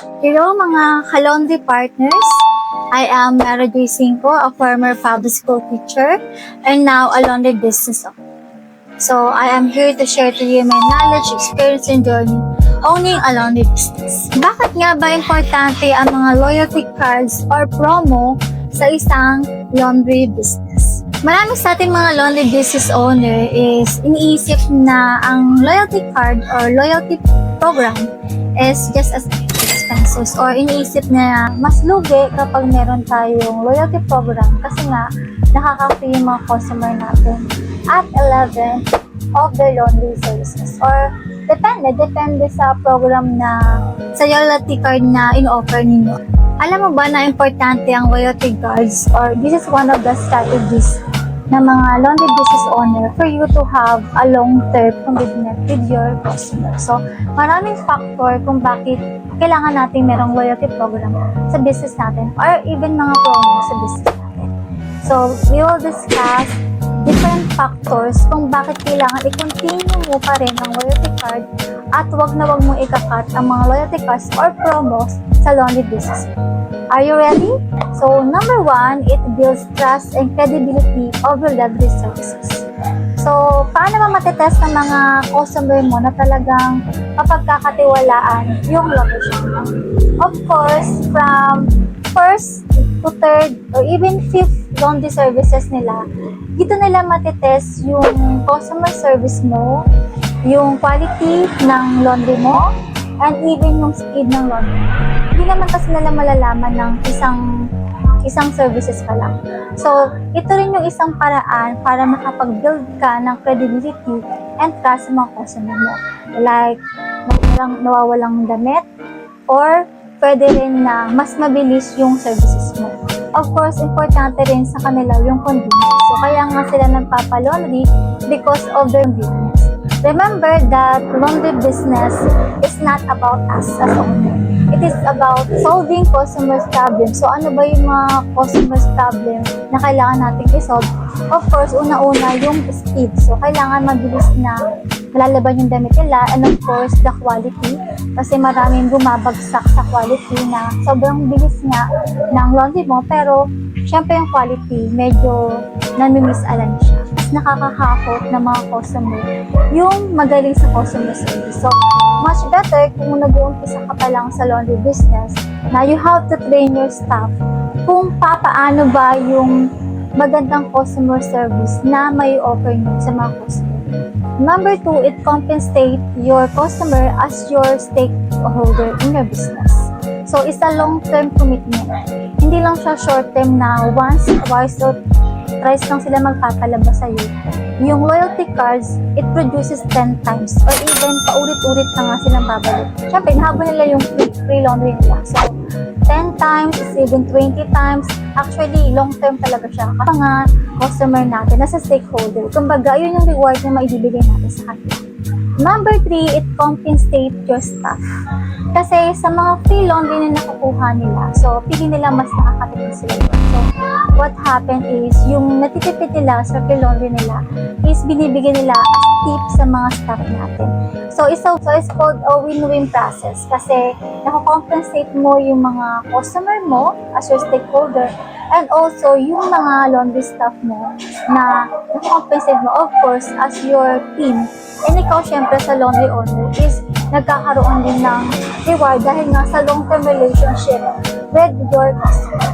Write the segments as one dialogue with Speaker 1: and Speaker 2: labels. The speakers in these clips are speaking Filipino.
Speaker 1: Hello mga ka-laundry partners. I am Mara J. Cinco, a former public school teacher and now a laundry business owner. So I am here to share to you my knowledge, experience, and journey owning a laundry business. Bakit nga ba importante ang mga loyalty cards or promo sa isang laundry business? Marami sa ating mga laundry business owner is iniisip na ang loyalty card or loyalty program is just as expenses or iniisip na mas lugi kapag meron tayong loyalty program kasi nga nakaka-free yung mga customer natin at 11 of their laundry services or depende sa program na sa loyalty card na in-offer ninyo. Alam mo ba na importante ang loyalty cards or this is one of the strategies ng mga laundry business owner for you to have a long-term commitment with your customer. So, maraming factor kung bakit kailangan natin merong loyalty program sa business natin or even mga promo sa business natin. So, we will discuss different factors kung bakit kailangan i-continue mo pa rin ang loyalty card at wag na wag mo ikakat ang mga loyalty cards or promos sa laundry business. Are you ready? So, number one, it builds trust and credibility of your laundry services. So, paano ba matetest ng mga customer mo na talagang mapagkakatiwalaan yung laundry shop mo? Of course, from first to third or even fifth laundry services nila, dito nila matetest yung customer service mo, yung quality ng laundry mo, and even yung speed ng laundry mo. Hindi naman kasi nila malalaman ng isang services pa lang. So, ito rin yung isang paraan para makapag-build ka ng credibility and trust sa mga customer mo. Like, nawawalang damit or pwede rin na mas mabilis yung services mo. Of course, importante rin sa kanila yung convenience. So, kaya nga sila nagpapalaundry because of their convenience. Remember that laundry business is not about us as owner. It is about solving customers' problems. So, ano ba yung mga customers' problem na kailangan natin i-solve? Of course, una-una yung speed. So, kailangan mabilis na malalaban yung damit nila. And of course, the quality. Kasi maraming bumabagsak sa quality na sobrang bilis nga ng laundry mo. Pero, syempre yung quality, medyo namimiss-alan siya. Nakakahakot ng mga customer yung magaling sa customer service. So, much better kung nag-uumpisa ka pa lang sa laundry business na you have to train your staff kung paano ba yung magandang customer service na may offer nyo sa mga customer. Number two, it compensates your customer as your stakeholder in your business. So, it's a long-term commitment. Hindi lang siya short-term na once, twice, or thrice lang sila magpapalabas sa'yo. Yung loyalty cards, it produces 10 times or even paulit-ulit na nga silang babalik. Siyempre, nahabol nila yung free laundry nila. So, 10 times, even 20 times. Actually, long-term talaga siya. Kasi mga customer natin, nasa stakeholder. Kumbaga, yun yung reward na maibibigay natin sa kanila. Number 3, it compensates your staff. Kasi sa mga free laundry na nakukuha nila, so pili nila mas nakakatipid sila. So, what happened is, yung natitipid nila sa free laundry nila is binibigyan nila as tip sa mga staff natin. So, it's called a win-win process kasi nakakompensate mo yung mga customer mo as your stakeholder and also yung mga laundry staff mo na nakakompensate mo, of course, as your team. And ikaw, syempre, sa laundry owner is nagkakaroon din ng reward dahil nga sa long-term relationship with your customer.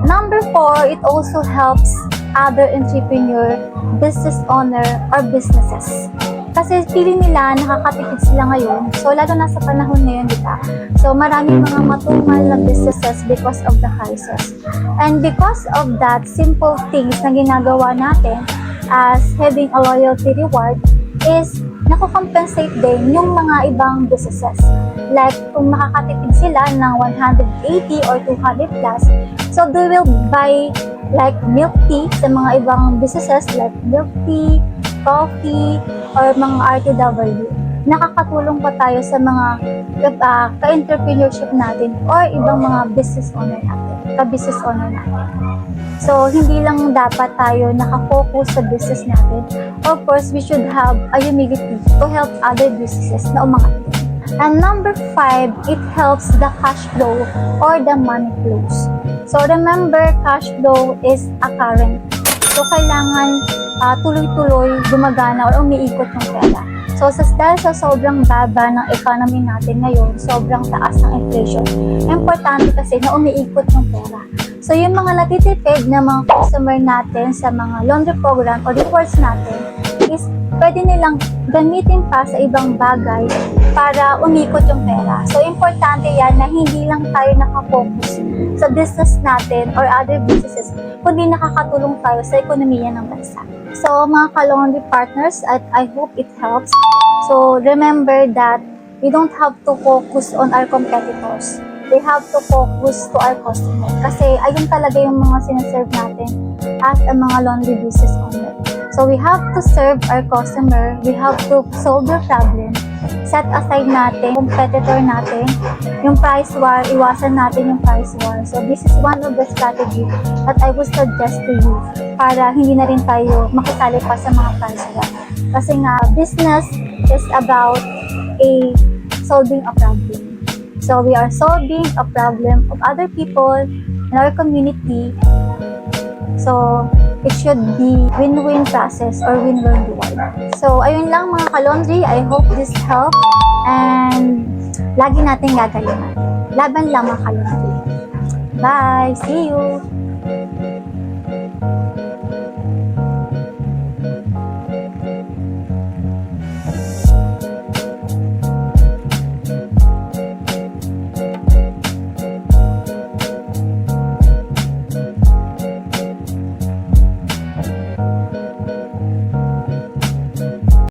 Speaker 1: Number 4, it also helps other entrepreneur, business owner, or businesses. Kasi feeling nila nakakatipid sila ngayon. So, lalo na sa panahon ngayon, di ba? So, maraming mga matumal na businesses because of the crisis. And because of that, simple things na ginagawa natin as having a loyalty reward is nako-compensate din yung mga ibang businesses. Like, kung makakatipid sila ng 180 or 200 plus, so they will buy like milk tea sa mga ibang businesses like milk tea, coffee, or mga RTW. Nakakatulong pa tayo sa mga ka-entrepreneurship natin or ibang mga business owner natin, ka-business owner natin. So, hindi lang dapat tayo nakafocus sa business natin. Of course, we should have a humility to help other businesses na umangat. And number 5, it helps the cash flow or the money flows. So remember, cash flow is a current. So kailangan tuloy-tuloy gumagana or umiikot yung pera. So dahil sa sobrang baba ng economy natin ngayon, sobrang taas ng inflation, importante kasi na umiikot yung pera. So yung mga natitipid na mga customer natin sa mga laundry program o rewards natin is pwede nilang gamitin pa sa ibang bagay para umikot yung pera. So, importante yan na hindi lang tayo nakafocus sa business natin or other businesses, kundi nakakatulong tayo sa ekonomiya ng bansa. So, mga ka-laundry partners, I hope it helps. So, remember that we don't have to focus on our competitors. We have to focus to our customer. Kasi ayun talaga yung mga sinaserve natin as a mga laundry business owner. So, we have to serve our customer, we have to solve their problem, set aside natin, competitor natin, yung price war, iwasan natin yung price war. So, this is one of the strategy that I would suggest to you para hindi na rin tayo makisali pa sa mga price war. Kasi nga, business is about solving a problem. So, we are solving a problem of other people in our community. So, it should be win-win process or win-win reward. So, ayun lang mga ka-laundry. I hope this helped. And lagi natin gagalingan. Laban lang mga ka-laundry. Bye! See you!